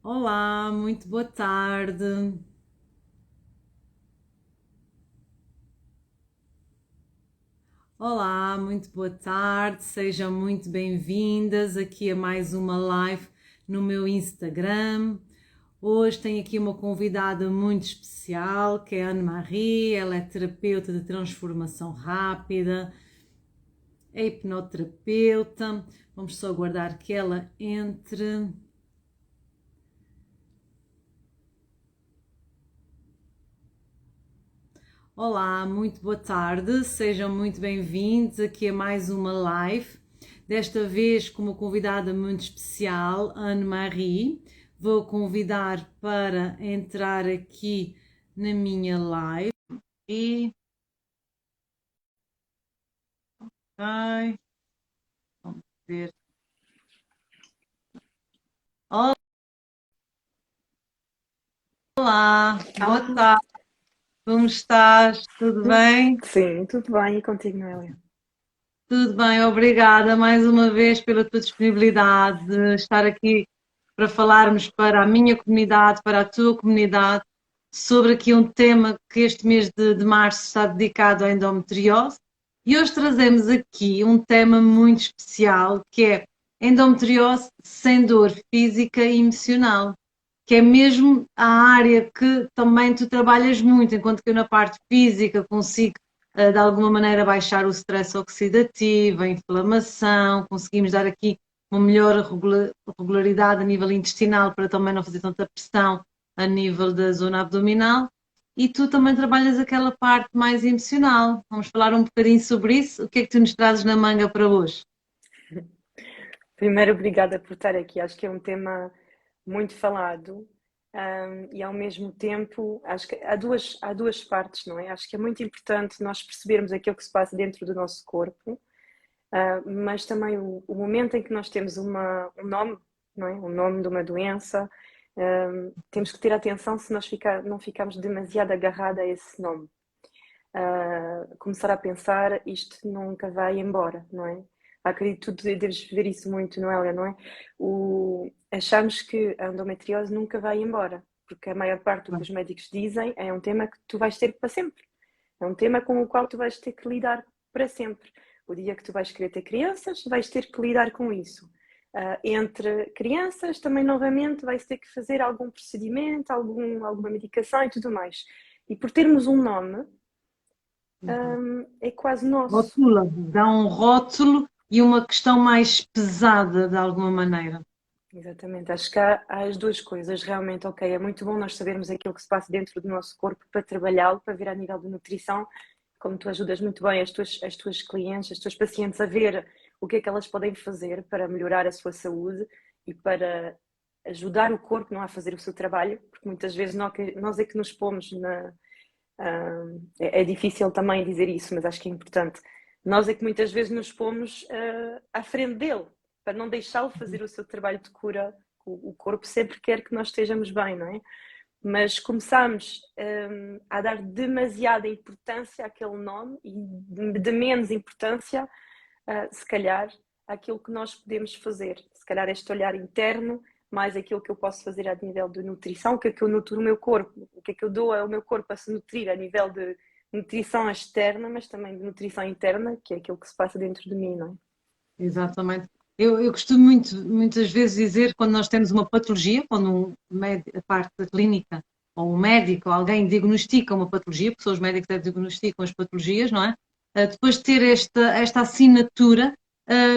Olá, muito boa tarde. Olá, muito boa tarde. Sejam muito bem-vindas aqui a mais uma live no meu Instagram. Hoje tenho aqui uma convidada muito especial, que é a Anne-Marie. Ela é terapeuta de transformação rápida, é hipnoterapeuta. Vamos só aguardar que ela entre. Olá, muito boa tarde, sejam muito bem-vindos aqui a mais uma live. Desta vez com uma convidada muito especial, Anne-Marie. Vou convidar para entrar aqui na minha live e. Ok, vamos ver. Olá, boa Olá, tarde, como estás? Tudo bem? sim, tudo bem e contigo, Noélia? Tudo bem, obrigada mais uma vez pela tua disponibilidade de estar aqui para falarmos para a minha comunidade, para a tua comunidade, sobre aqui um tema que este mês de março está dedicado à endometriose. E hoje trazemos aqui um tema muito especial, que é endometriose sem dor física e emocional, que é mesmo a área que também tu trabalhas muito, enquanto que eu na parte física consigo de alguma maneira baixar o stress oxidativo, a inflamação, conseguimos dar aqui uma melhor regularidade a nível intestinal para também não fazer tanta pressão a nível da zona abdominal. E tu também trabalhas aquela parte mais emocional. Vamos falar um bocadinho sobre isso. O que é que tu nos trazes na manga para hoje? Primeiro, obrigada por estar aqui. Acho que é um tema muito falado, e ao mesmo tempo, acho que há duas partes, não é? Acho que é muito importante nós percebermos aquilo que se passa dentro do nosso corpo, mas também o momento em que nós temos um nome, não é? Um nome de uma doença, temos que ter atenção se não ficarmos demasiado agarrada a esse nome. Começar a pensar, isto nunca vai embora, não é? Acredito que tu deves ver isso muito, Noélia, não é? Achamos que a endometriose nunca vai embora, porque a maior parte do que os médicos dizem é um tema que tu vais ter para sempre. É um tema com o qual tu vais ter que lidar para sempre. O dia que tu vais querer ter crianças, vais ter que lidar com isso. Entre crianças, também novamente vais ter que fazer algum procedimento, alguma medicação e tudo mais. E por termos um nome, é quase nosso. Rotula, dá um rótulo e uma questão mais pesada de alguma maneira. Exatamente, acho que há as duas coisas, realmente, ok, é muito bom nós sabermos aquilo que se passa dentro do nosso corpo para trabalhá-lo, para ver a nível de nutrição, como tu ajudas muito bem as tuas clientes, as tuas pacientes a ver o que é que elas podem fazer para melhorar a sua saúde e para ajudar o corpo não a fazer o seu trabalho, porque muitas vezes nós é que nos pomos é difícil também dizer isso, mas acho que é importante. Nós é que muitas vezes nos pomos à frente dele, para não deixá-lo fazer o seu trabalho de cura. O corpo sempre quer que nós estejamos bem, não é? Mas começamos a dar demasiada importância àquele nome e de menos importância, se calhar, àquilo que nós podemos fazer. Se calhar este olhar interno, mais aquilo que eu posso fazer a nível de nutrição, o que é que eu nutro o meu corpo, o que é que eu dou ao meu corpo a se nutrir a nível de nutrição externa, mas também de nutrição interna, que é aquilo que se passa dentro de mim, não é? Exatamente. Eu costumo muitas vezes dizer, quando nós temos uma patologia, quando a parte da clínica, ou um médico, ou alguém diagnostica uma patologia, porque são os médicos que diagnosticam as patologias, não é? Depois de ter esta assinatura,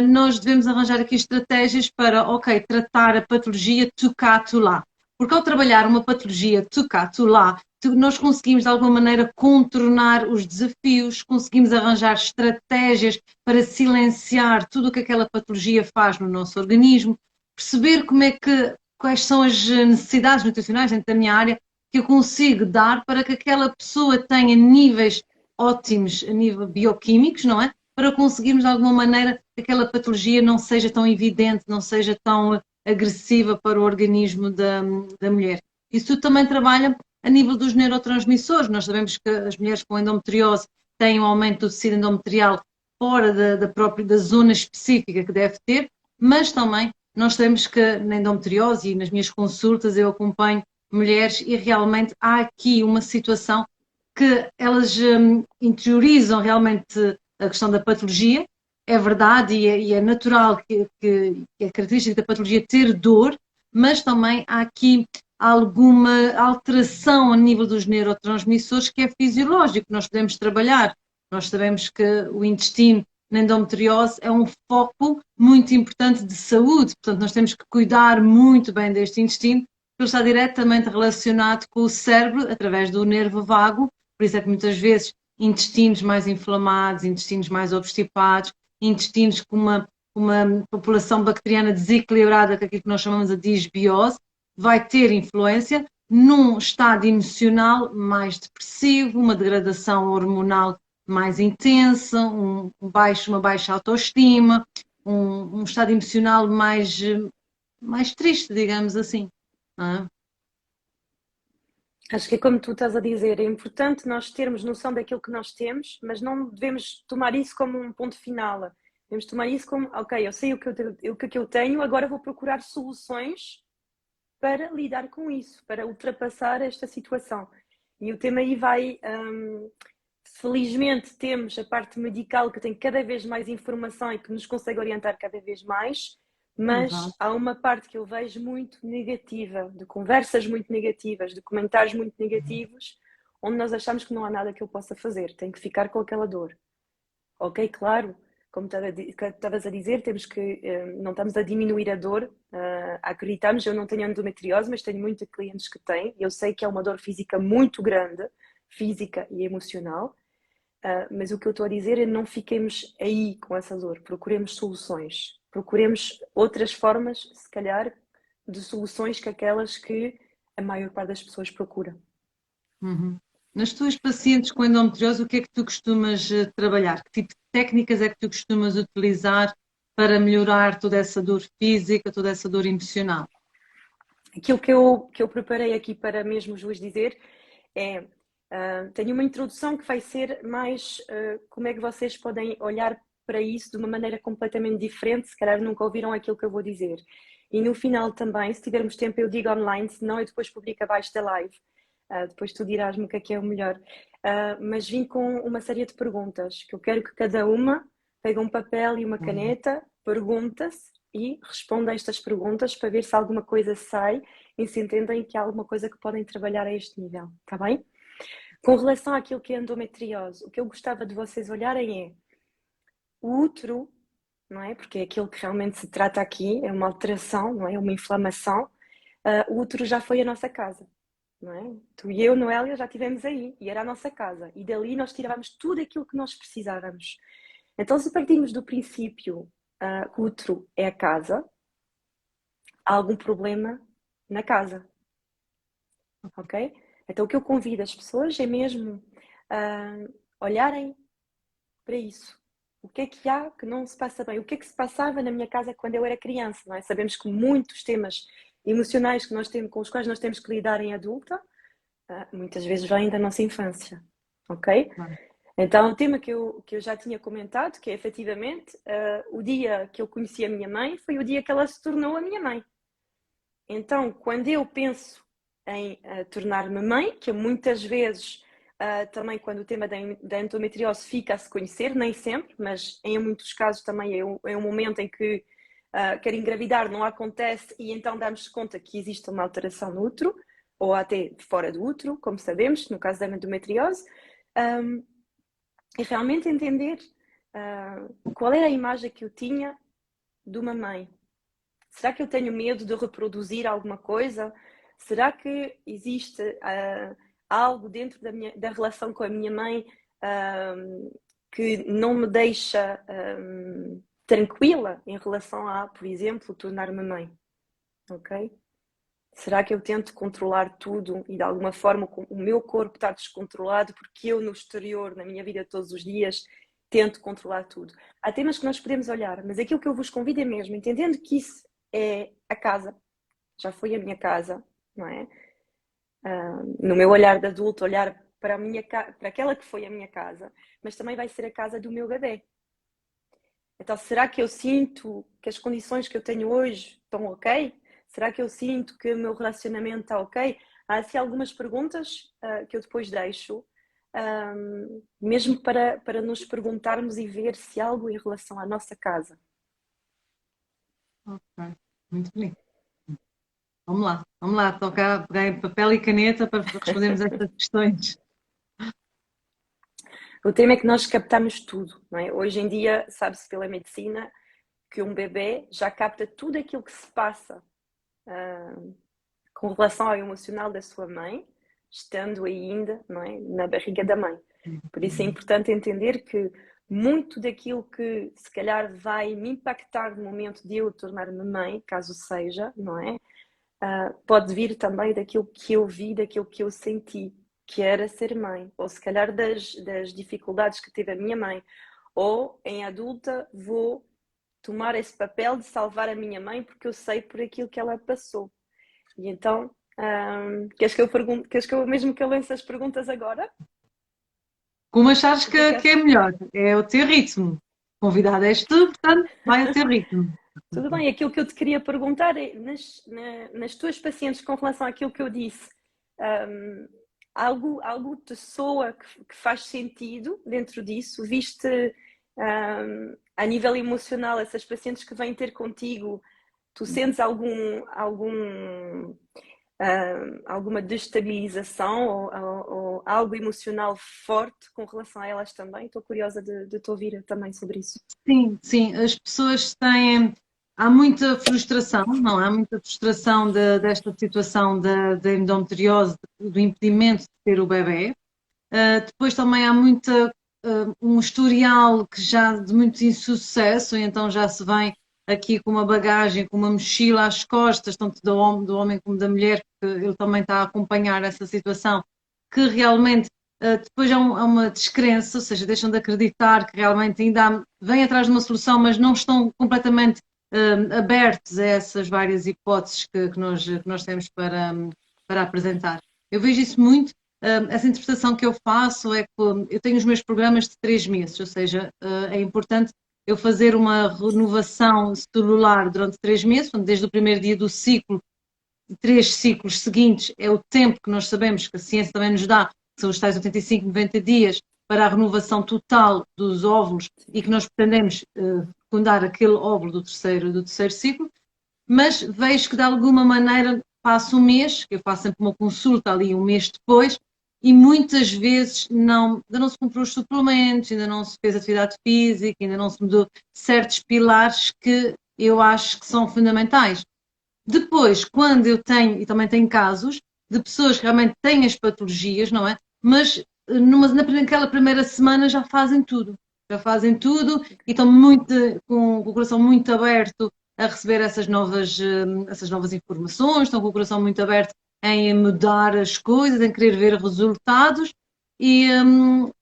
nós devemos arranjar aqui estratégias para, ok, tratar a patologia tu cá, tu lá. Porque ao trabalhar uma patologia tu cá, tu lá, nós conseguimos de alguma maneira contornar os desafios, conseguimos arranjar estratégias para silenciar tudo o que aquela patologia faz no nosso organismo, perceber quais são as necessidades nutricionais dentro da minha área que eu consigo dar para que aquela pessoa tenha níveis ótimos a nível bioquímicos, não é? Para conseguirmos de alguma maneira que aquela patologia não seja tão evidente, não seja tão agressiva para o organismo da mulher. Isso tudo também trabalha a nível dos neurotransmissores. Nós sabemos que as mulheres com endometriose têm um aumento do tecido endometrial fora da zona específica que deve ter, mas também nós sabemos que na endometriose e nas minhas consultas eu acompanho mulheres e realmente há aqui uma situação que elas interiorizam realmente a questão da patologia. É verdade e é natural que é característica da patologia ter dor, mas também há aqui alguma alteração a nível dos neurotransmissores que é fisiológico, nós podemos trabalhar. Nós sabemos que o intestino na endometriose é um foco muito importante de saúde, portanto nós temos que cuidar muito bem deste intestino, porque ele está diretamente relacionado com o cérebro através do nervo vago, por isso é que muitas vezes intestinos mais inflamados, intestinos mais obstipados, intestinos com uma população bacteriana desequilibrada, que é aquilo que nós chamamos de disbiose, vai ter influência num estado emocional mais depressivo, uma degradação hormonal mais intensa, uma baixa autoestima, um estado emocional mais triste, digamos assim. Não é? Acho que é como tu estás a dizer, é importante nós termos noção daquilo que nós temos, mas não devemos tomar isso como um ponto final. Devemos tomar isso como, ok, eu sei o que eu tenho, agora vou procurar soluções para lidar com isso, para ultrapassar esta situação. E o tema aí vai, felizmente temos a parte medical que tem cada vez mais informação e que nos consegue orientar cada vez mais, mas Exato. há uma parte que eu vejo muito negativa, de conversas muito negativas, de comentários muito negativos, onde nós achamos que não há nada que eu possa fazer, tenho que ficar com aquela dor. Ok, claro, como estavas a dizer, temos que, não estamos a diminuir a dor, acreditamos, eu não tenho endometriose, mas tenho muitos clientes que têm, eu sei que é uma dor física muito grande, física e emocional, mas o que eu estou a dizer é não fiquemos aí com essa dor, procuremos soluções, procuremos outras formas, se calhar, de soluções que aquelas que a maior parte das pessoas procura. Uhum. Nas tuas pacientes com endometriose, o que é que tu costumas trabalhar? Que tipo de técnicas é que tu costumas utilizar para melhorar toda essa dor física, toda essa dor emocional? Aquilo que eu preparei aqui para mesmo vos dizer é, tenho uma introdução que vai ser mais como é que vocês podem olhar para isso de uma maneira completamente diferente, se calhar nunca ouviram aquilo que eu vou dizer. E no final também, se tivermos tempo, eu digo online, senão eu depois publico abaixo da live. Depois tu dirás-me o que é o melhor. Mas vim com uma série de perguntas, que eu quero que cada uma pegue um papel e uma Uhum. caneta, pergunta-se e responda a estas perguntas para ver se alguma coisa sai e se entendem que há alguma coisa que podem trabalhar a este nível, está bem? Com relação àquilo que é endometriose, o que eu gostava de vocês olharem é o útero, não é? Porque é aquilo que realmente se trata aqui, é uma alteração, não é? Uma inflamação. O útero já foi a nossa casa, não é? Tu e eu, Noélia, já estivemos aí e era a nossa casa. E dali nós tirávamos tudo aquilo que nós precisávamos. Então, se partimos do princípio que o útero é a casa, há algum problema na casa, ok? Então, o que eu convido as pessoas é mesmo olharem para isso. O que é que há que não se passa bem? O que é que se passava na minha casa quando eu era criança? Não é? Sabemos que muitos temas emocionais que nós temos, com os quais nós temos que lidar em adulta, muitas vezes vêm da nossa infância, ok? Claro. Então, o tema que eu já tinha comentado, que é efetivamente o dia que eu conheci a minha mãe, foi o dia que ela se tornou a minha mãe. Então, quando eu penso em tornar-me mãe, que muitas vezes também quando o tema da endometriose fica a se conhecer, nem sempre, mas em muitos casos também é um momento em que quer engravidar, não acontece e então damos conta que existe uma alteração no útero, ou até fora do útero, como sabemos, no caso da endometriose, e realmente entender qual era a imagem que eu tinha de uma mãe. Será que eu tenho medo de reproduzir alguma coisa? Será que existe algo dentro da relação com a minha mãe que não me deixa tranquila em relação a, por exemplo, tornar-me mãe? Ok? Será que eu tento controlar tudo e de alguma forma o meu corpo está descontrolado porque eu no exterior, na minha vida todos os dias, tento controlar tudo? Há temas que nós podemos olhar, mas aquilo que eu vos convido é mesmo, entendendo que isso é a casa, já foi a minha casa, não é? No meu olhar de adulto, olhar para, para aquela que foi a minha casa, mas também vai ser a casa do meu bebê. Então, será que eu sinto que as condições que eu tenho hoje estão ok? Será que eu sinto que o meu relacionamento está ok? Há assim algumas perguntas que eu depois deixo, mesmo para nos perguntarmos e ver se há algo em relação à nossa casa. Ok, muito bem. Vamos lá, tocar, pegar em papel e caneta para respondermos a estas questões. O tema é que nós captamos tudo, não é? Hoje em dia, sabe-se pela medicina que um bebê já capta tudo aquilo que se passa com relação ao emocional da sua mãe, estando ainda, não é, na barriga da mãe. Por isso é importante entender que muito daquilo que se calhar vai me impactar no momento de eu tornar-me mãe, caso seja, não é? Pode vir também daquilo que eu vi, daquilo que eu senti, que era ser mãe, ou se calhar das dificuldades que teve a minha mãe, ou em adulta vou tomar esse papel de salvar a minha mãe porque eu sei por aquilo que ela passou. E então, queres que eu mesmo que eu lance as perguntas agora? Como achares O que é que que é achas? melhor, é o teu ritmo. Convidado és tu, portanto, vai ao teu ritmo. Tudo bem, aquilo que eu te queria perguntar é, nas tuas pacientes, com relação àquilo que eu disse, um, algo te soa que faz sentido dentro disso? Viste, a nível emocional, essas pacientes que vêm ter contigo, tu sentes alguma destabilização ou algo emocional forte com relação a elas também? Estou curiosa de te ouvir também sobre isso. Sim, sim, as pessoas têm. Há muita frustração, não é? Há muita frustração desta situação da endometriose, do impedimento de ter o bebê. Depois também há um historial que já de muito insucesso, e então já se vem aqui com uma bagagem, com uma mochila às costas, tanto do homem como da mulher, porque ele também está a acompanhar essa situação, que realmente depois há uma descrença, ou seja, deixam de acreditar que realmente vêm atrás de uma solução, mas não estão completamente abertos a essas várias hipóteses que nós temos para apresentar. Eu vejo isso muito. Essa interpretação que eu faço é que eu tenho os meus programas de 3 meses, ou seja, é importante eu fazer uma renovação celular durante 3 meses, desde o primeiro dia do ciclo, 3 ciclos seguintes é o tempo que nós sabemos que a ciência também nos dá, que são os tais 85, 90 dias, para a renovação total dos óvulos e que nós pretendemos fecundar aquele óvulo do terceiro ciclo, mas vejo que de alguma maneira passo um mês, que eu faço sempre uma consulta ali um mês depois, e muitas vezes ainda não se comprou os suplementos, ainda não se fez atividade física, ainda não se mudou certos pilares que eu acho que são fundamentais. Depois, quando eu tenho, e também tenho casos, de pessoas que realmente têm as patologias, não é? Mas naquela primeira semana já fazem tudo. Já fazem tudo e estão com o coração muito aberto a receber essas novas informações, estão com o coração muito aberto em mudar as coisas, em querer ver resultados e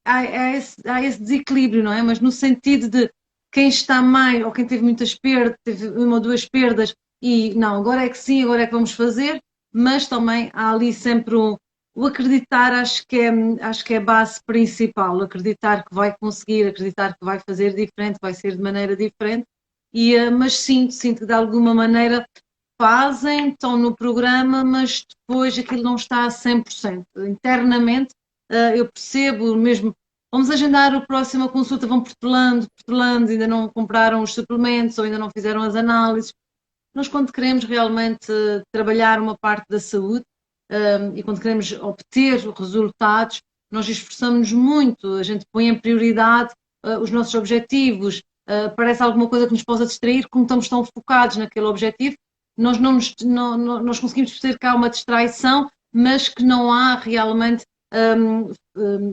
há esse desequilíbrio, não é? Mas no sentido de quem está mais, ou quem teve muitas perdas, teve uma ou duas perdas, e não, agora é que sim, agora é que vamos fazer, mas também há ali sempre o acreditar, acho que é a base principal, o acreditar que vai conseguir, acreditar que vai fazer diferente, vai ser de maneira diferente, mas sinto que de alguma maneira fazem, estão no programa, mas depois aquilo não está a 100%. Internamente, eu percebo mesmo, vamos agendar a próxima consulta, vão protelando, ainda não compraram os suplementos ou ainda não fizeram as análises. Nós, quando queremos realmente trabalhar uma parte da saúde e quando queremos obter resultados, nós esforçamos-nos muito, a gente põe em prioridade os nossos objetivos, parece alguma coisa que nos possa distrair, como estamos tão focados naquele objetivo, nós, nós conseguimos perceber que há uma distraição, mas que não há realmente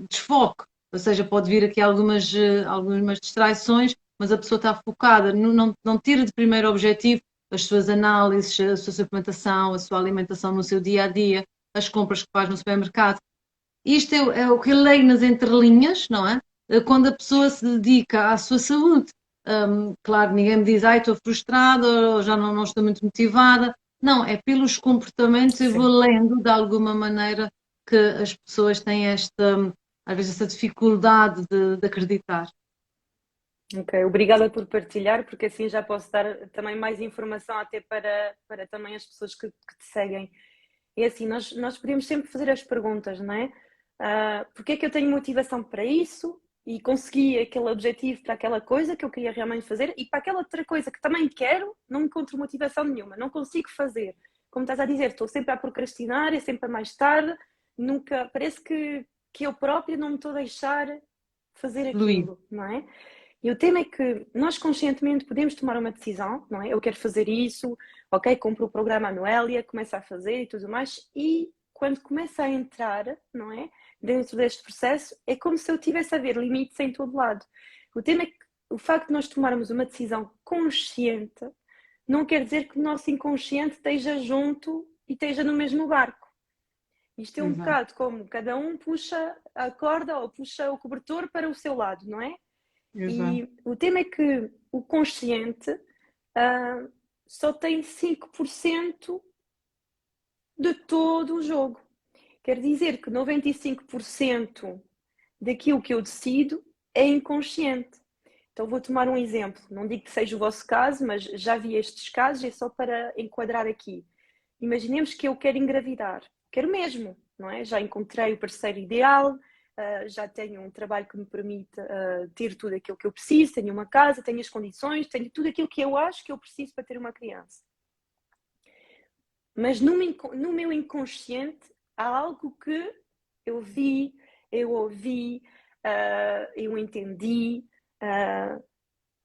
desfoque, ou seja, pode vir aqui algumas distraições, mas a pessoa está focada, não tira de primeiro objetivo as suas análises, a sua suplementação, a sua alimentação no seu dia a dia, as compras que faz no supermercado. Isto é o que eu leio nas entrelinhas, não é? Quando a pessoa se dedica à sua saúde. Claro, ninguém me diz, ai, estou frustrada, ou já não estou muito motivada. Não, é pelos comportamentos, eu vou Sim. lendo de alguma maneira que as pessoas têm às vezes, essa dificuldade de acreditar. Ok, obrigada por partilhar, porque assim já posso dar também mais informação até para também as pessoas que te seguem. É assim, nós podemos sempre fazer as perguntas, não é? Porque é que eu tenho motivação para isso e consegui aquele objetivo para aquela coisa que eu queria realmente fazer e para aquela outra coisa que também quero, não encontro motivação nenhuma, não consigo fazer. Como estás a dizer, estou sempre a procrastinar, é sempre a mais tarde, nunca, parece que eu própria não me estou a deixar fazer Luís, aquilo, não é? E o tema é que nós conscientemente podemos tomar uma decisão, não é? Eu quero fazer isso, ok, compro o programa Anuélia, começo a fazer e tudo mais, e quando começa a entrar, não é? Dentro deste processo, é como se eu tivesse a ver limites em todo lado. O tema é que o facto de nós tomarmos uma decisão consciente não quer dizer que o nosso inconsciente esteja junto e esteja no mesmo barco. Isto é um exato, bocado como cada um puxa a corda ou puxa o cobertor para o seu lado, não é? exato, E o tema é que o consciente só tem 5% de todo o jogo. Quer dizer que 95% daquilo que eu decido é inconsciente. Então vou tomar um exemplo. Não digo que seja o vosso caso, mas já vi estes casos, é só para enquadrar aqui. Imaginemos que eu quero engravidar. Quero mesmo, não é? Já encontrei o parceiro ideal, já tenho um trabalho que me permite ter tudo aquilo que eu preciso, tenho uma casa, tenho as condições, tenho tudo aquilo que eu acho que eu preciso para ter uma criança. Mas no meu inconsciente há algo que eu vi, eu ouvi, eu entendi,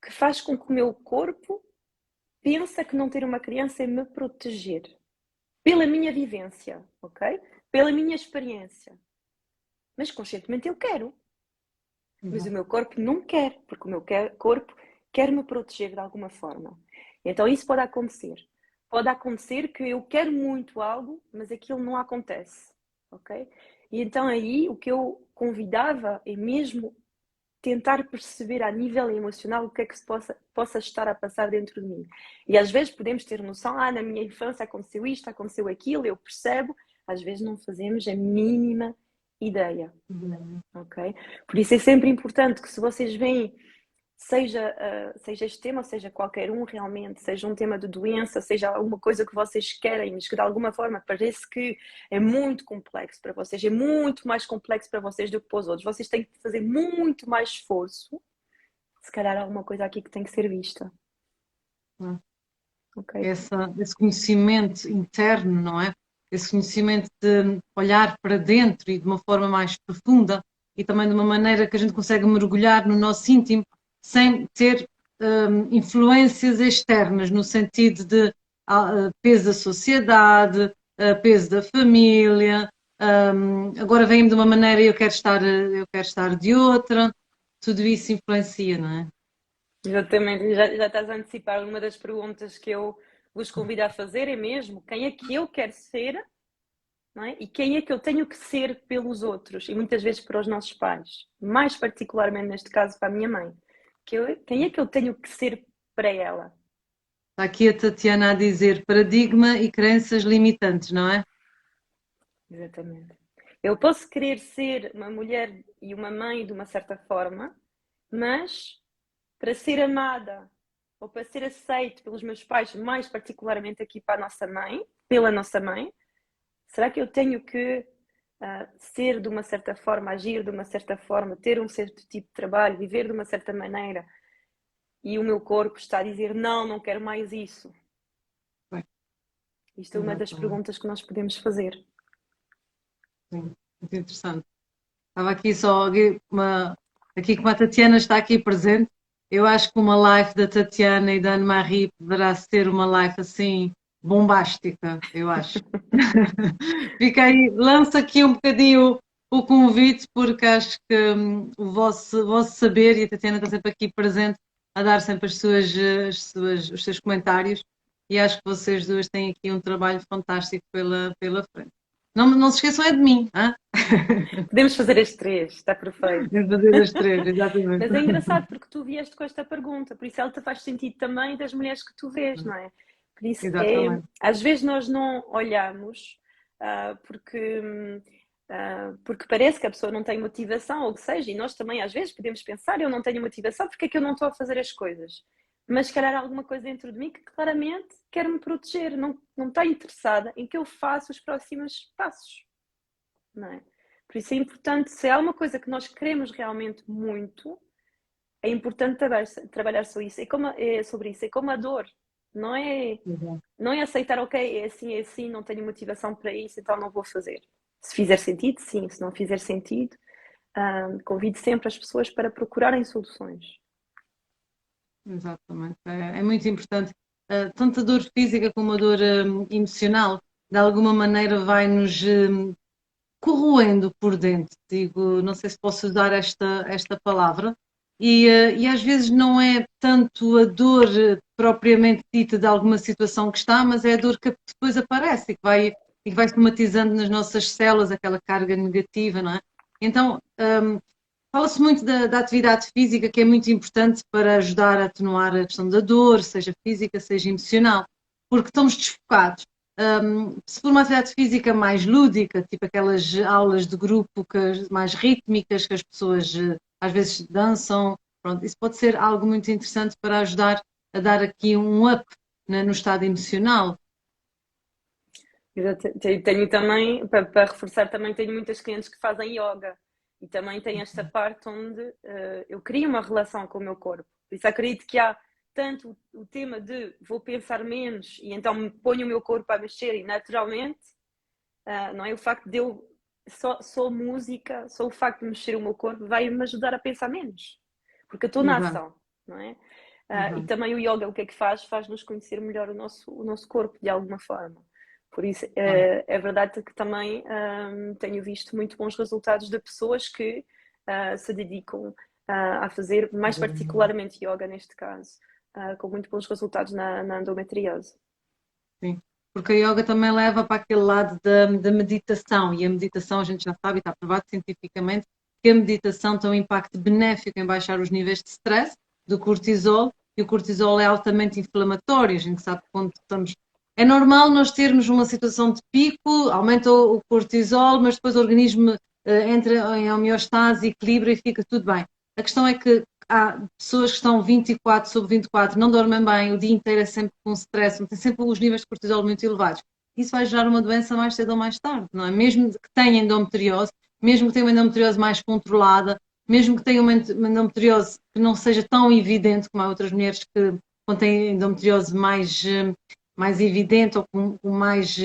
que faz com que o meu corpo pense que não ter uma criança é me proteger. Pela minha vivência, ok? Pela minha experiência. Mas conscientemente eu quero. Mas o exato. meu corpo não quer, porque o meu corpo quer me proteger de alguma forma. Então isso pode acontecer. Pode acontecer que eu quero muito algo, mas aquilo não acontece, ok? E então aí o que eu convidava é mesmo tentar perceber a nível emocional o que é que se possa estar a passar dentro de mim. E às vezes podemos ter noção, na minha infância aconteceu isto, aconteceu aquilo, eu percebo, às vezes não fazemos a mínima ideia. Ok? Por isso é sempre importante que se vocês veem, seja este tema, seja qualquer um realmente, seja um tema de doença, seja alguma coisa que vocês querem, mas que de alguma forma parece que é muito complexo para vocês, é muito mais complexo para vocês do que para os outros, vocês têm que fazer muito mais esforço, se calhar há alguma coisa aqui que tem que ser vista. Ok? Esse conhecimento interno, não é? Esse conhecimento de olhar para dentro e de uma forma mais profunda e também de uma maneira que a gente consegue mergulhar no nosso íntimo sem ter influências externas, no sentido de peso da sociedade, peso da família. Agora vem-me de uma maneira e eu quero estar de outra. Tudo isso influencia, não é? Exatamente, já estás a antecipar uma das perguntas que eu vos convido a fazer, é mesmo quem é que eu quero ser, não é? E quem é que eu tenho que ser pelos outros, e muitas vezes para os nossos pais, mais particularmente neste caso para a minha mãe, quem é que eu tenho que ser para ela? Está aqui a Tatiana a dizer paradigma e crenças limitantes, não é? Exatamente. Eu posso querer ser uma mulher e uma mãe de uma certa forma, mas para ser amada ou para ser aceito pelos meus pais, mais particularmente aqui para a nossa mãe, pela nossa mãe, será que eu tenho que ser de uma certa forma, agir de uma certa forma, ter um certo tipo de trabalho, viver de uma certa maneira e o meu corpo está a dizer não, não quero mais isso? Bem, Isto é uma das exatamente. perguntas que nós podemos fazer. Sim, muito interessante. Estava aqui só aqui como a Tatiana está aqui presente, eu acho que uma live da Tatiana e da Anne-Marie poderá ser uma live assim bombástica, eu acho. Fica aí, lança aqui um bocadinho o convite, porque acho que o vosso saber, e a Tatiana está sempre aqui presente a dar sempre os seus comentários, e acho que vocês duas têm aqui um trabalho fantástico pela frente. Não se esqueçam é de mim, hein? Podemos fazer as três, está perfeito. Em fazer as três, exatamente. Mas é engraçado porque tu vieste com esta pergunta, por isso ela te faz sentido também das mulheres que tu vês, não é? Por isso, Exatamente. às vezes nós não olhamos, porque porque parece que a pessoa não tem motivação, ou o que seja, e nós também às vezes podemos pensar, eu não tenho motivação, porque é que eu não estou a fazer as coisas? Mas se calhar há alguma coisa dentro de mim que claramente quer me proteger, não está interessada em que eu faça os próximos passos, não é? Por isso é importante, se há uma coisa que nós queremos realmente muito, é importante trabalhar sobre isso. Sobre isso. É como a dor. Não é, Exato. não é aceitar, ok, é assim, não tenho motivação para isso, então não vou fazer. Se fizer sentido, sim. Se não fizer sentido, convido sempre as pessoas para procurarem soluções. Exatamente. É muito importante. Tanto a dor física como a dor emocional, de alguma maneira vai-nos corroendo por dentro. Digo, não sei se posso usar esta palavra. E às vezes não é tanto a dor propriamente dita de alguma situação que está, mas é a dor que depois aparece e que vai somatizando nas nossas células aquela carga negativa, não é? Então, fala-se muito da atividade física, que é muito importante para ajudar a atenuar a questão da dor, seja física, seja emocional, porque estamos desfocados. Se for uma atividade física mais lúdica, tipo aquelas aulas de grupo mais rítmicas, que as pessoas às vezes dançam, pronto, isso pode ser algo muito interessante para ajudar a dar aqui um up, né, no estado emocional. Tenho também, para reforçar, também tenho muitas clientes que fazem yoga e também tem esta parte onde eu crio uma relação com o meu corpo. Por isso acredito que há tanto o tema de vou pensar menos e então ponho o meu corpo a mexer e naturalmente, não é? O facto de eu só música, só o facto de mexer o meu corpo vai-me ajudar a pensar menos, porque eu estou na Exato, ação, não é? E exato. também o yoga, o que é que faz? Faz-nos conhecer melhor o nosso corpo de alguma forma. Por isso, Claro. é verdade que também tenho visto muito bons resultados de pessoas que se dedicam a fazer, mais particularmente yoga neste caso, com muito bons resultados na endometriose. Sim, porque a yoga também leva para aquele lado da meditação, e a meditação a gente já sabe, e está provado cientificamente, que a meditação tem um impacto benéfico em baixar os níveis de stress, do cortisol, e o cortisol é altamente inflamatório, a gente sabe que quando estamos... É normal nós termos uma situação de pico, aumenta o cortisol, mas depois o organismo entra em homeostase, equilibra e fica tudo bem. A questão é que há pessoas que estão 24 sobre 24, não dormem bem, o dia inteiro é sempre com stress, têm sempre os níveis de cortisol muito elevados. Isso vai gerar uma doença mais cedo ou mais tarde, não é? Mesmo que tenha endometriose, mesmo que tenha uma endometriose mais controlada, mesmo que tenha uma endometriose que não seja tão evidente como há outras mulheres que quando têm endometriose mais evidente ou com mais,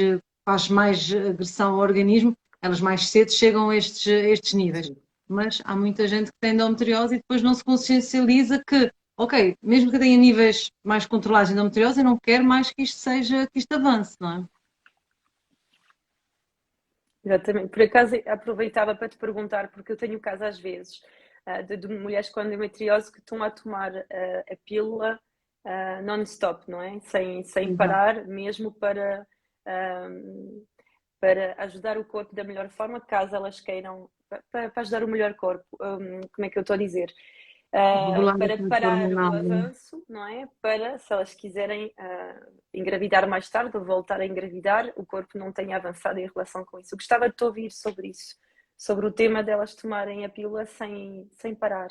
faz mais agressão ao organismo, elas mais cedo chegam a estes níveis. Mas há muita gente que tem endometriose e depois não se consciencializa que, ok, mesmo que tenha níveis mais controlados de endometriose, eu não quero mais que isto avance, não é? Exatamente. Por acaso, aproveitava para te perguntar, porque eu tenho caso às vezes de mulheres com endometriose que estão a tomar a pílula non-stop, não é? Sem Exato. parar, mesmo para ajudar o corpo da melhor forma, caso elas queiram, para ajudar o melhor corpo, como é que eu estou a dizer? Regular a Para função parar o hormonal, não é? avanço, não é? Para, se elas quiserem engravidar mais tarde ou voltar a engravidar, o corpo não tenha avançado em relação com isso. Eu gostava de te ouvir sobre isso, sobre o tema delas tomarem a pílula sem parar.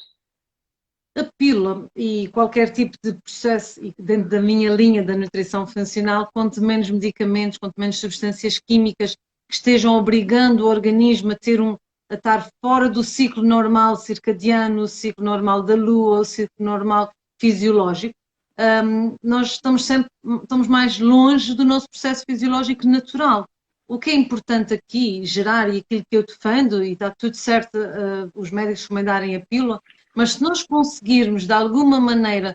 A pílula e qualquer tipo de processo, e dentro da minha linha da nutrição funcional, quanto menos medicamentos, quanto menos substâncias químicas que estejam obrigando o organismo a estar fora do ciclo normal circadiano, o ciclo normal da lua, o ciclo normal fisiológico, nós estamos mais longe do nosso processo fisiológico natural. O que é importante aqui, gerar, e aquilo que eu defendo, e está tudo certo, os médicos recomendarem a pílula, mas se nós conseguirmos, de alguma maneira,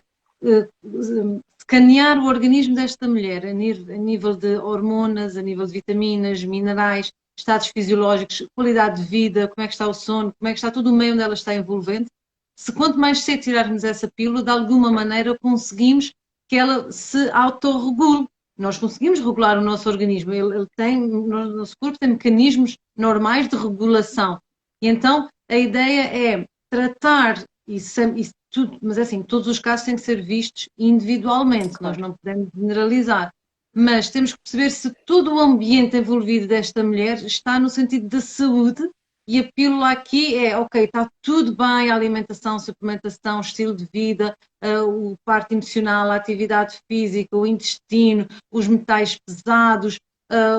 escanear o organismo desta mulher a nível de hormonas, a nível de vitaminas, minerais, estados fisiológicos, qualidade de vida, como é que está o sono, como é que está todo o meio onde ela está envolvente, se quanto mais cedo tirarmos essa pílula, de alguma maneira conseguimos que ela se autorregule. Nós conseguimos regular o nosso organismo, ele tem, o nosso corpo tem mecanismos normais de regulação. E então a ideia é tratar tudo, mas assim, todos os casos têm que ser vistos individualmente, nós Claro. não podemos generalizar. mas temos que perceber se todo o ambiente envolvido desta mulher está no sentido da saúde e a pílula aqui é, ok, está tudo bem, a alimentação, suplementação, estilo de vida, o parte emocional, a atividade física, o intestino, os metais pesados,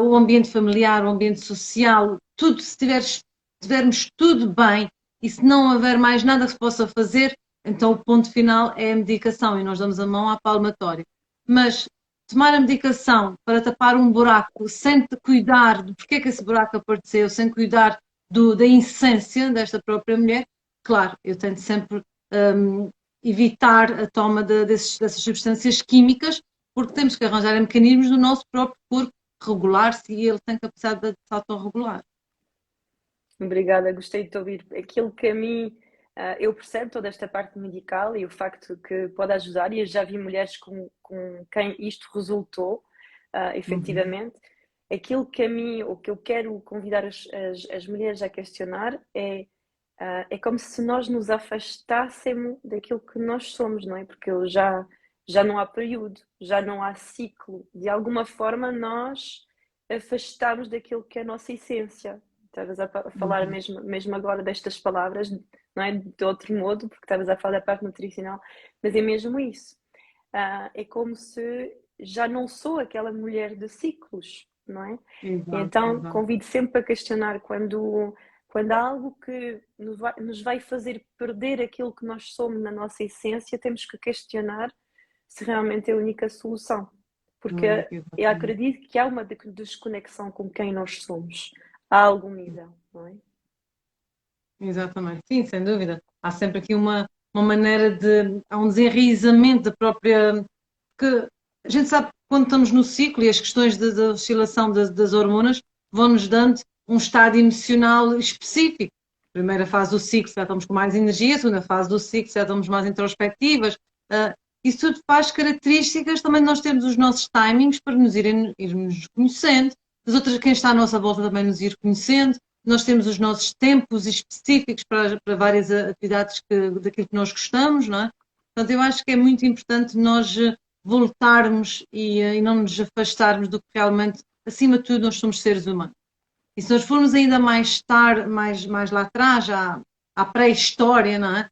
o ambiente familiar, o ambiente social, tudo, se tivermos tudo bem e se não houver mais nada que se possa fazer, então o ponto final é a medicação e nós damos a mão à palmatória. Mas tomar a medicação para tapar um buraco sem cuidar do porquê que esse buraco apareceu, sem cuidar da essência desta própria mulher, claro, eu tento sempre evitar a toma dessas substâncias químicas, porque temos que arranjar mecanismos do nosso próprio corpo regular-se e ele tem capacidade de se autorregular. Obrigada, gostei de te ouvir. Aquilo que a mim, eu percebo toda esta parte medical e o facto que pode ajudar, e eu já vi mulheres com quem isto resultou, efetivamente. Aquilo que a mim, o que eu quero convidar as mulheres a questionar é como se nós nos afastássemos daquilo que nós somos, não é? Porque já não há período, já não há ciclo. De alguma forma, nós afastamos daquilo que é a nossa essência. Estavas a falar mesmo agora destas palavras, não é de outro modo, porque estavas a falar da parte nutricional, mas é mesmo isso. É como se já não sou aquela mulher de ciclos, não é? Exato, Então, exato. convido sempre a questionar quando há algo que nos vai fazer perder aquilo que nós somos na nossa essência, temos que questionar se realmente é a única solução. Porque eu acredito que há uma desconexão com quem nós somos, a algum nível, não é? Exatamente, sim, sem dúvida. Há sempre aqui uma maneira de. Há um desenraizamento da própria. Que a gente sabe que quando estamos no ciclo e as questões da oscilação das hormonas vão-nos dando um estado emocional específico. Primeira fase do ciclo, já estamos com mais energia, segunda fase do ciclo, já estamos mais introspectivas. Isso tudo faz características, também nós temos os nossos timings para irmos conhecendo, as outras, quem está à nossa volta também nos ir conhecendo. Nós temos os nossos tempos específicos para várias atividades daquilo que nós gostamos, não é? Portanto, eu acho que é muito importante nós voltarmos e não nos afastarmos do que realmente, acima de tudo, nós somos seres humanos. E se nós formos ainda mais tarde, mais lá atrás, à pré-história, não é?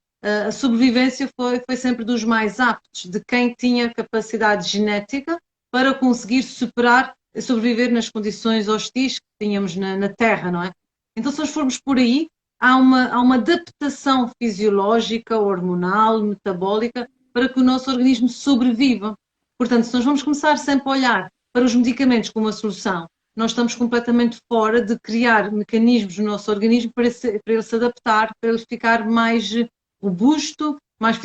A sobrevivência foi sempre dos mais aptos, de quem tinha capacidade genética para conseguir superar, sobreviver nas condições hostis que tínhamos na Terra, não é? Então, se nós formos por aí, há uma adaptação fisiológica, hormonal, metabólica, para que o nosso organismo sobreviva. Portanto, se nós vamos começar sempre a olhar para os medicamentos como uma solução, nós estamos completamente fora de criar mecanismos no nosso organismo para ele se adaptar, para ele ficar mais robusto, mais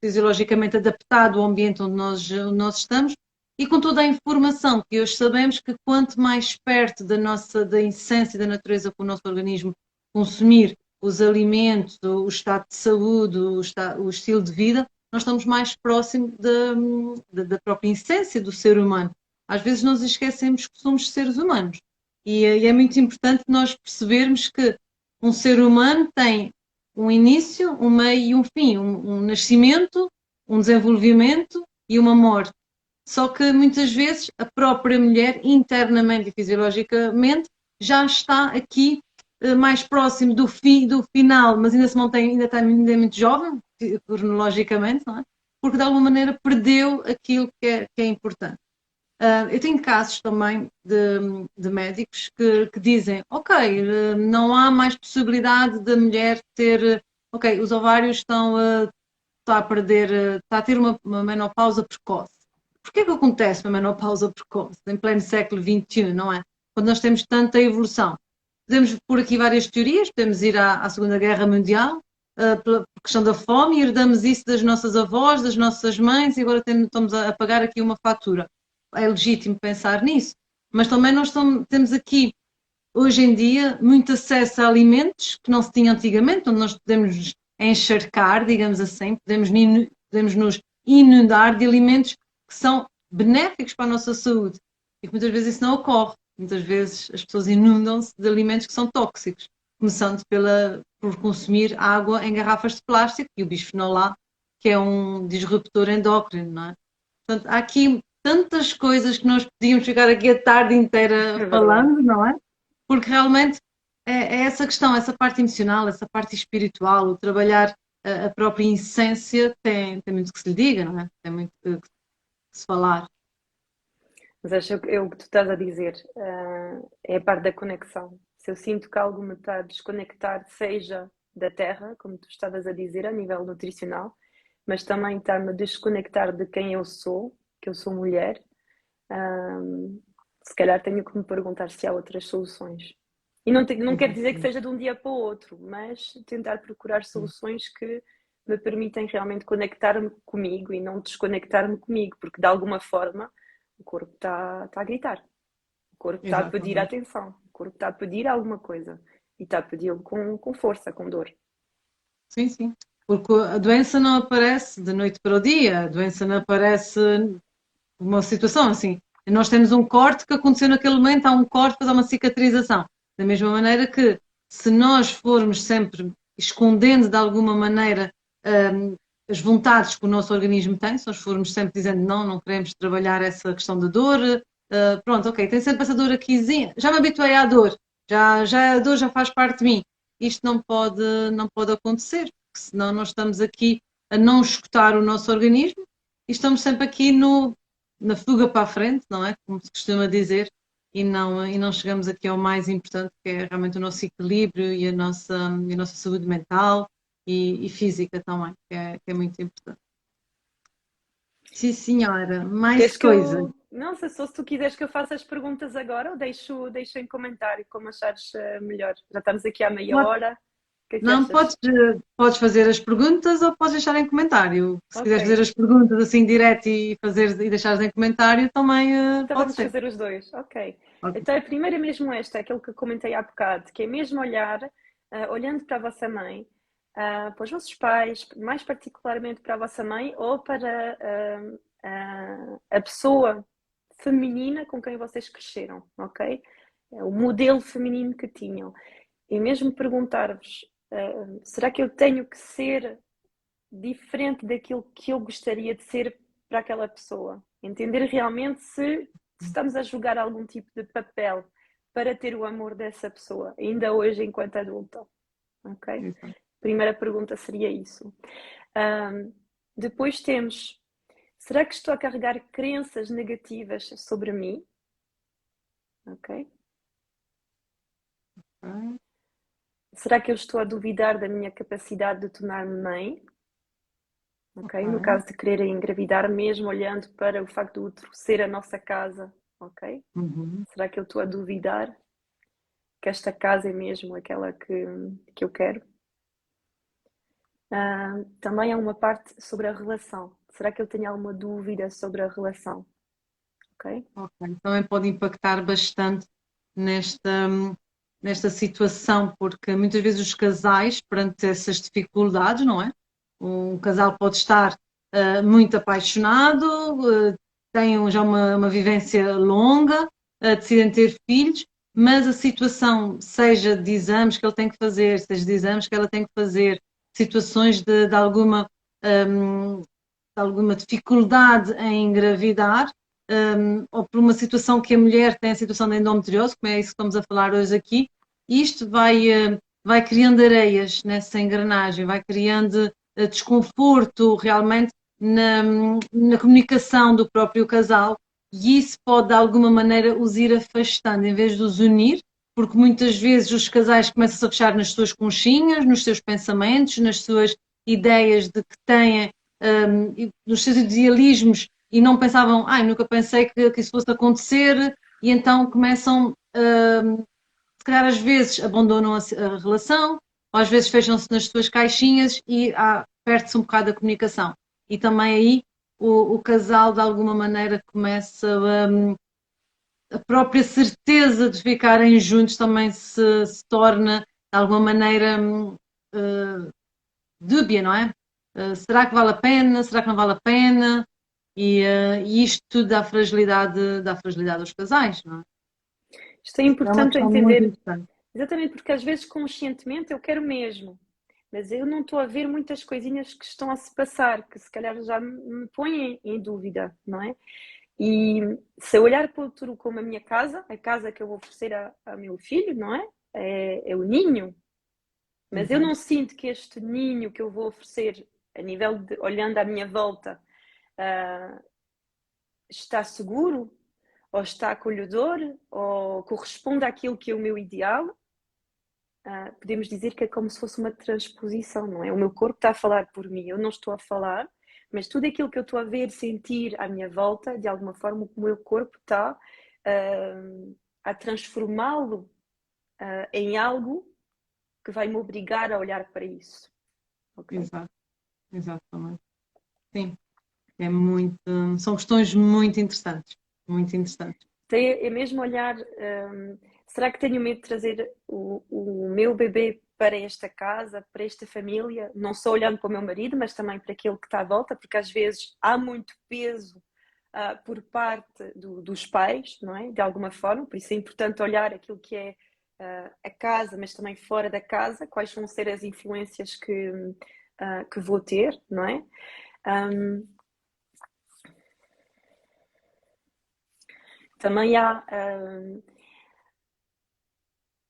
fisiologicamente adaptado ao ambiente onde nós estamos e com toda a informação que hoje sabemos que quanto mais perto da essência da natureza que o nosso organismo consumir, os alimentos, o estado de saúde, o estilo de vida, nós estamos mais próximos da própria essência do ser humano. Às vezes nós esquecemos que somos seres humanos e é muito importante nós percebermos que um ser humano tem um início, um meio e um fim, um nascimento, um desenvolvimento e uma morte. Só que muitas vezes a própria mulher, internamente e fisiologicamente, já está aqui mais próximo do final, mas ainda se mantém, ainda é muito jovem, cronologicamente, não é? Porque de alguma maneira perdeu aquilo que é importante. Eu tenho casos também de médicos que dizem, ok, não há mais possibilidade da mulher ter, ok, os ovários está a perder, está a ter uma menopausa precoce. Porquê que acontece uma menopausa precoce em pleno século XXI, não é? Quando nós temos tanta evolução. Podemos pôr aqui várias teorias, podemos ir à Segunda Guerra Mundial, pela questão da fome, e herdamos isso das nossas avós, das nossas mães, e agora estamos a pagar aqui uma fatura. É legítimo pensar nisso, mas também nós temos aqui, hoje em dia, muito acesso a alimentos que não se tinha antigamente, onde nós podemos encharcar, digamos assim, podemos nos inundar de alimentos que são benéficos para a nossa saúde. E que muitas vezes isso não ocorre. Muitas vezes as pessoas inundam-se de alimentos que são tóxicos, começando por consumir água em garrafas de plástico e o bisfenol A, que é um disruptor endócrino, não é? Portanto, há aqui tantas coisas que nós podíamos ficar aqui a tarde inteira É verdade. falando, não é? Porque realmente é essa questão, essa parte emocional, essa parte espiritual, o trabalhar a própria essência tem muito que se lhe diga, não é? Tem muito que se falar. Mas acho que é o que tu estás a dizer, é a parte da conexão. Se eu sinto que algo me está a desconectar, seja da terra, como tu estavas a dizer, a nível nutricional, mas também está-me a desconectar de quem eu sou, que eu sou mulher, se calhar tenho que me perguntar se há outras soluções. E não quer dizer que Exatamente. seja de um dia para o outro, mas tentar procurar soluções que me permitem realmente conectar-me comigo e não desconectar-me comigo, porque de alguma forma o corpo está a gritar, o corpo está a pedir Exatamente. atenção, o corpo está a pedir alguma coisa e está a pedi-lo com força, com dor. Sim, sim. Porque a doença não aparece de noite para o dia, a doença não aparece uma situação assim. Nós temos um corte que aconteceu naquele momento, há um corte, depois há uma cicatrização. Da mesma maneira que se nós formos sempre escondendo de alguma maneira as vontades que o nosso organismo tem, se nós formos sempre dizendo não, não queremos trabalhar essa questão de dor, pronto, ok, tem sempre essa dor aqui, já me habituei à dor, já a dor já faz parte de mim. Isto não pode acontecer, porque senão nós estamos aqui a não escutar o nosso organismo e estamos sempre aqui na fuga para a frente, não é? Como se costuma dizer, e não chegamos aqui ao mais importante, que é realmente o nosso equilíbrio e a nossa saúde mental e física também, que é muito importante. Sim, senhora, mais Queres que coisas. eu. Não sei se tu quiseres que eu faça as perguntas agora ou deixo em comentário como achares melhor. Já estamos aqui há meia Pode- hora. O que é que Não, achas? podes fazer as perguntas ou podes deixar em comentário. Se Ok. quiseres fazer as perguntas assim direto e deixares em comentário, também Então pode vamos ser. fazer os dois. Ok. Ok. Então a primeira é mesmo esta, aquilo que eu comentei há bocado, que é mesmo olhar, olhando para a vossa mãe, para os vossos pais, mais particularmente para a vossa mãe ou para a pessoa feminina com quem vocês cresceram, ok? O modelo feminino que tinham. E mesmo perguntar-vos, será que eu tenho que ser diferente daquilo que eu gostaria de ser para aquela pessoa? Entender realmente se estamos a jogar algum tipo de papel para ter o amor dessa pessoa, ainda hoje enquanto adulta, ok? Exato. Primeira pergunta seria isso. Depois temos, será que estou a carregar crenças negativas sobre mim? Ok? Ok. Será que eu estou a duvidar da minha capacidade de tornar-me mãe? Ok? No Ok. caso de querer engravidar, mesmo olhando para o facto do útero ser a nossa casa, ok? Uhum. Será que eu estou a duvidar que esta casa é mesmo aquela que eu quero? Também há uma parte sobre a relação. Será que eu tenho alguma dúvida sobre a relação? Ok? Ok. Também pode impactar bastante nesta, nesta situação, porque muitas vezes os casais, perante essas dificuldades, não é? Um casal pode estar muito apaixonado, tem já uma vivência longa, decidem ter filhos, mas a situação, seja de exames que ele tem que fazer, seja de exames que ela tem que fazer, situações de alguma dificuldade em engravidar, ou por uma situação que a mulher tem, a situação de endometriose, como é isso que estamos a falar hoje aqui, isto vai criando areias nessa engrenagem, vai criando desconforto realmente na comunicação do próprio casal, e isso pode de alguma maneira os ir afastando em vez de os unir, porque muitas vezes os casais começam a fechar nas suas conchinhas, nos seus pensamentos, nas suas ideias de que têm, nos seus idealismos, e não pensavam, nunca pensei que isso fosse acontecer, e então começam, se calhar às vezes abandonam a relação, ou às vezes fecham-se nas suas caixinhas e perde-se um bocado a comunicação. E também aí o casal de alguma maneira começa, a própria certeza de ficarem juntos também se torna de alguma maneira uh, dúbia, não é? Será que vale a pena? Será que não vale a pena? E isto tudo dá fragilidade aos casais, não é? Isto é É uma importante questão muito entender, importante. exatamente porque às vezes conscientemente eu quero mesmo, mas eu não estou a ver muitas coisinhas que estão a se passar, que se calhar já me põem em dúvida, não é? E se eu olhar para o futuro como a minha casa, a casa que eu vou oferecer ao meu filho, não é? É o ninho. Mas eu não Exato. sinto que este ninho que eu vou oferecer, a nível de olhando à minha volta, está seguro, ou está acolhedor, ou corresponde àquilo que é o meu ideal. Podemos dizer que é como se fosse uma transposição, não é? O meu corpo está a falar por mim, eu não estou a falar, mas tudo aquilo que eu estou a ver, sentir à minha volta, de alguma forma, o meu corpo está a transformá-lo em algo que vai me obrigar a olhar para isso. Ok? Exato. Exatamente. Sim. É muito, são questões muito interessantes. Muito interessantes. É mesmo olhar, será que tenho medo de trazer o meu bebê para esta casa, para esta família, não só olhando para o meu marido, mas também para aquele que está à volta, porque às vezes há muito peso por parte dos pais, não é? De alguma forma, por isso é importante olhar aquilo que é a casa, mas também fora da casa, quais vão ser as influências que vou ter, não é? Também há.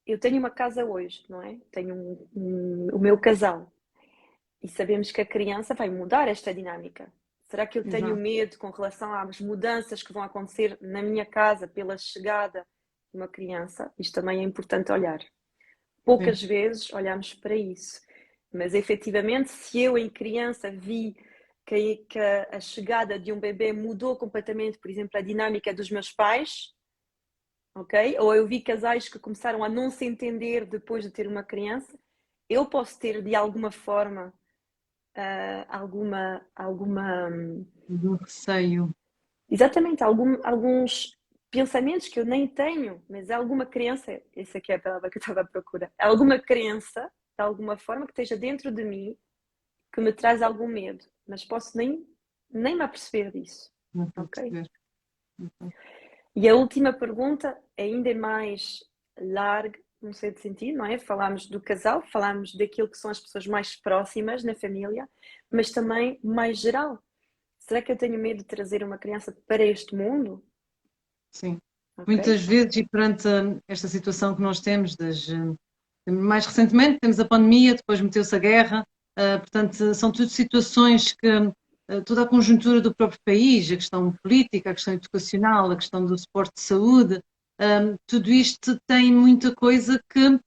Eu tenho uma casa hoje, não é? Tenho o meu casal e sabemos que a criança vai mudar esta dinâmica. Será que eu tenho Exato. medo com relação às mudanças que vão acontecer na minha casa pela chegada de uma criança? Isto também é importante olhar. Sim. Poucas vezes olhamos para isso, mas efetivamente, se eu em criança vi que a chegada de um bebê mudou completamente, por exemplo, a dinâmica dos meus pais, ok? Ou eu vi casais que começaram a não se entender depois de ter uma criança, eu posso ter de alguma forma alguma Do receio. exatamente alguns pensamentos que eu nem tenho, mas alguma crença, essa aqui é a palavra que eu estava à procura, alguma crença de alguma forma que esteja dentro de mim que me traz algum medo, mas posso nem me aperceber disso, Não estou a ok? perceber. Exato. E a última pergunta ainda é mais larga, no certo sentido, não é? Falámos do casal, falámos daquilo que são as pessoas mais próximas na família, mas também mais geral. Será que eu tenho medo de trazer uma criança para este mundo? Sim. Ok? Muitas vezes, e perante esta situação que nós temos, mais recentemente temos a pandemia, depois meteu-se a guerra, portanto, são tudo situações que toda a conjuntura do próprio país, a questão política, a questão educacional, a questão do suporte de saúde, tudo isto tem muita coisa que,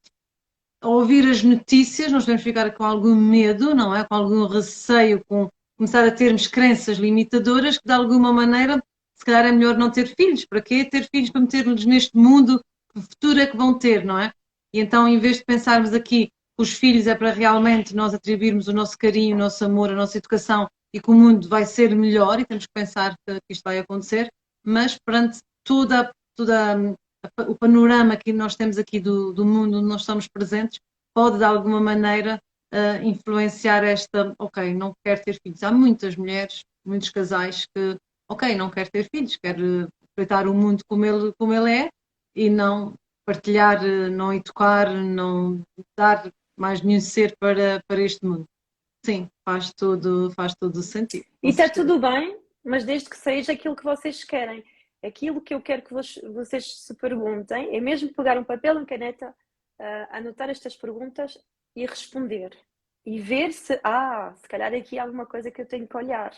ao ouvir as notícias, nós devemos ficar com algum medo, não é? Com algum receio, com começar a termos crenças limitadoras que, de alguma maneira, se calhar é melhor não ter filhos. Para quê? Ter filhos para meter-los neste mundo, que futuro é que vão ter, não é? E então, em vez de pensarmos aqui que os filhos é para realmente nós atribuirmos o nosso carinho, o nosso amor, a nossa educação e que o mundo vai ser melhor, e temos que pensar que isto vai acontecer, mas perante o panorama que nós temos aqui do mundo onde nós estamos presentes, pode de alguma maneira influenciar ok, não quero ter filhos. Há muitas mulheres, muitos casais que, ok, não quer ter filhos, quer aproveitar o mundo como ele é e não partilhar, não educar, não dar mais nenhum ser para este mundo. Sim, faz todo o sentido, E com está certeza. tudo bem, mas desde que seja aquilo que vocês querem. Aquilo que eu quero que vocês se perguntem é mesmo pegar um papel e caneta, anotar estas perguntas e responder. E ver se calhar aqui há alguma coisa que eu tenho que olhar.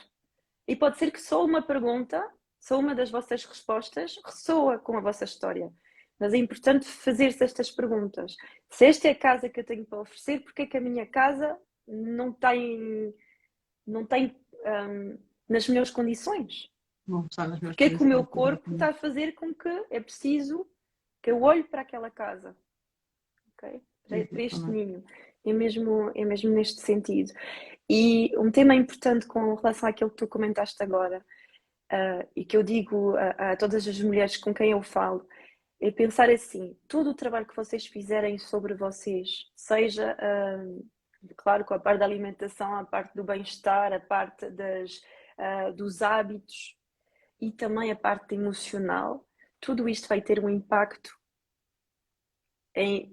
E pode ser que só uma pergunta, só uma das vossas respostas, ressoa com a vossa história. Mas é importante fazer-se estas perguntas. Se esta é a casa que eu tenho para oferecer, porque é que a minha casa não tem nas melhores condições? Não está nas minhas Porque é que o meu condições. corpo está a fazer com que é preciso que eu olhe para aquela casa, ok? Para este Exatamente. ninho. É mesmo neste sentido. E um tema importante com relação àquilo que tu comentaste agora, e que eu digo a todas as mulheres com quem eu falo, é pensar assim: todo o trabalho que vocês fizerem sobre vocês, seja, claro, com a parte da alimentação, a parte do bem-estar, a parte dos hábitos e também a parte emocional, tudo isto vai ter um impacto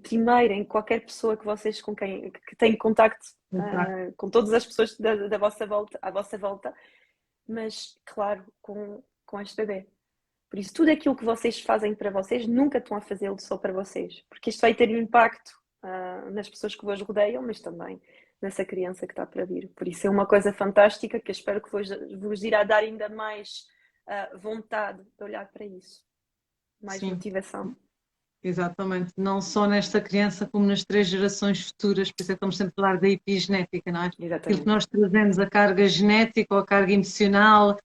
primeiro em qualquer pessoa que vocês com quem que têm contacto, Exato. com todas as pessoas da vossa volta, à vossa volta, mas claro, com este bebê. Por isso, tudo aquilo que vocês fazem para vocês, nunca estão a fazê-lo só para vocês. Porque isto vai ter impacto nas pessoas que vos rodeiam, mas também nessa criança que está para vir. Por isso é uma coisa fantástica que eu espero que vos irá dar ainda mais vontade de olhar para isso. Mais Sim. motivação. Exatamente, não só nesta criança como nas 3 gerações futuras, por isso é que estamos sempre a falar da epigenética, não é? Exatamente. Aquilo que nós trazemos, a carga genética ou a carga emocional,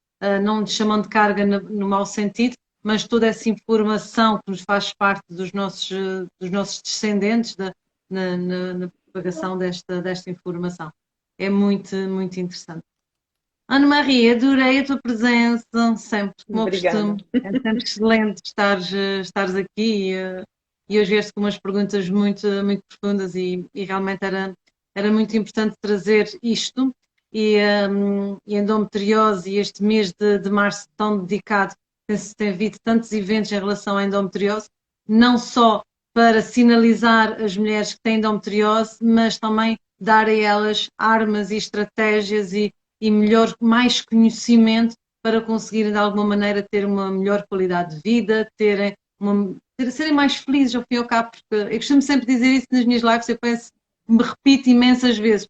não chamando de carga no mau sentido, mas toda essa informação que nos faz parte dos nossos descendentes na propagação desta informação. É muito, muito interessante. Ana Maria, adorei a tua presença, sempre, como ao Obrigada. costume. É sempre excelente estares aqui e hoje vieste com umas perguntas muito, muito profundas e realmente era muito importante trazer isto. E endometriose e este mês de março tão dedicado, tem havido tantos eventos em relação à endometriose, não só para sinalizar as mulheres que têm endometriose, mas também dar a elas armas e estratégias e mais conhecimento para conseguirem de alguma maneira ter uma melhor qualidade de vida, serem mais felizes ao fim e ao cabo, porque eu costumo sempre dizer isso nas minhas lives, eu penso, me repito imensas vezes.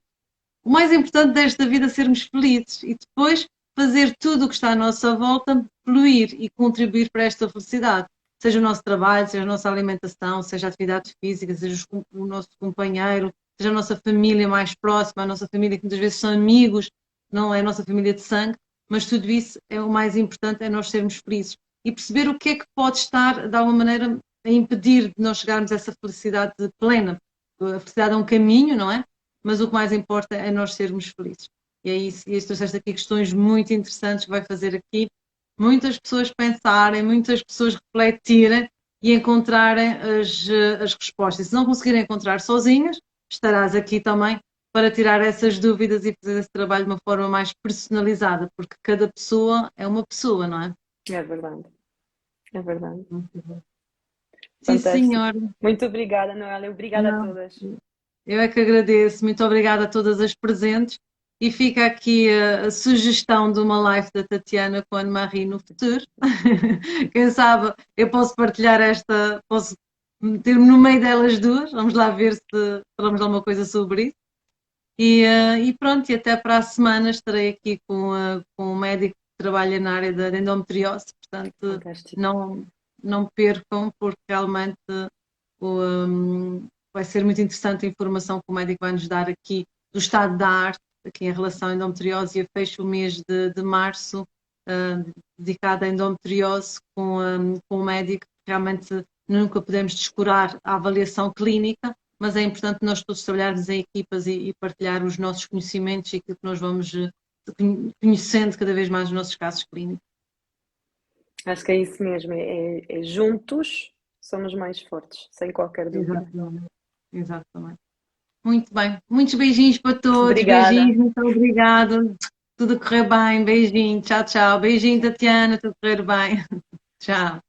O mais importante desta vida é sermos felizes e depois fazer tudo o que está à nossa volta, fluir e contribuir para esta felicidade. Seja o nosso trabalho, seja a nossa alimentação, seja a atividade física, seja o nosso companheiro, seja a nossa família mais próxima, a nossa família que muitas vezes são amigos, não é a nossa família de sangue, mas tudo isso é o mais importante, é nós sermos felizes. E perceber o que é que pode estar, de alguma maneira, a impedir de nós chegarmos a essa felicidade plena. A felicidade é um caminho, não é? Mas o que mais importa é nós sermos felizes. E é isso, e trouxeste aqui questões muito interessantes que vai fazer aqui muitas pessoas pensarem, muitas pessoas refletirem e encontrarem as respostas. E se não conseguirem encontrar sozinhas, estarás aqui também para tirar essas dúvidas e fazer esse trabalho de uma forma mais personalizada, porque cada pessoa é uma pessoa, não é? É verdade. É verdade. Sim, Fantástico. senhora. Muito obrigada, Noélia. Obrigada a todas. Eu é que agradeço. Muito obrigada a todas as presentes. E fica aqui a sugestão de uma live da Tatiana com a Anne-Marie no futuro. Quem sabe eu posso partilhar posso meter-me no meio delas duas. Vamos lá ver se falamos alguma coisa sobre isso. E pronto, e até para a semana estarei aqui com um médico que trabalha na área da endometriose. Portanto, não percam, porque realmente vai ser muito interessante a informação que o médico vai nos dar aqui do estado da arte, aqui em relação à endometriose, e a fecho o mês de março dedicado à endometriose com o médico. Realmente nunca podemos descurar a avaliação clínica, mas é importante nós todos trabalharmos em equipas e partilhar os nossos conhecimentos e aquilo que nós vamos conhecendo cada vez mais os nossos casos clínicos. Acho que é isso mesmo, é juntos somos mais fortes, sem qualquer dúvida. Exatamente. Muito bem. Muitos beijinhos para todos. Obrigada. Beijinhos, muito obrigada. Tudo correr bem. Beijinho. Tchau, tchau. Beijinho, Tatiana. Tudo correr bem. Tchau.